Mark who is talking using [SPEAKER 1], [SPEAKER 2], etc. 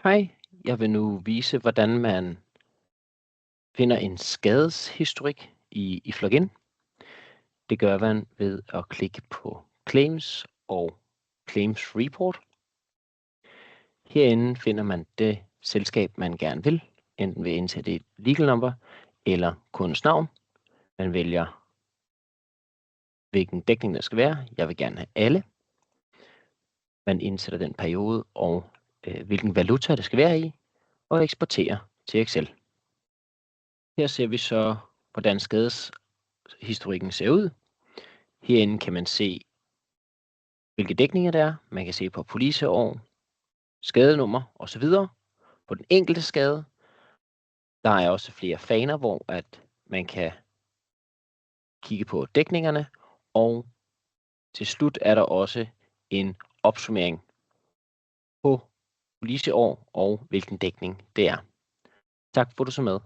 [SPEAKER 1] Hej, jeg vil nu vise, hvordan man finder en skadeshistorik i Flugin. Det gør man ved at klikke på Claims og Claims Report. Herinde finder man det selskab, man gerne vil, enten ved at indsætte et legal number eller kundens navn. Man vælger, hvilken dækning der skal være. Jeg vil gerne have alle. Man indsætter den periode og hvilken valuta det skal være i, og eksporterer til Excel. Her ser vi så, hvordan skadeshistorikken ser ud. Herinde kan man se, hvilke dækninger der er. Man kan se på policeår, skadenummer osv. På den enkelte skade. Der er også flere faner, hvor at man kan kigge på dækningerne. Og til slut er der også en opsummering på policeår og hvilken dækning det er. Tak for at du så med.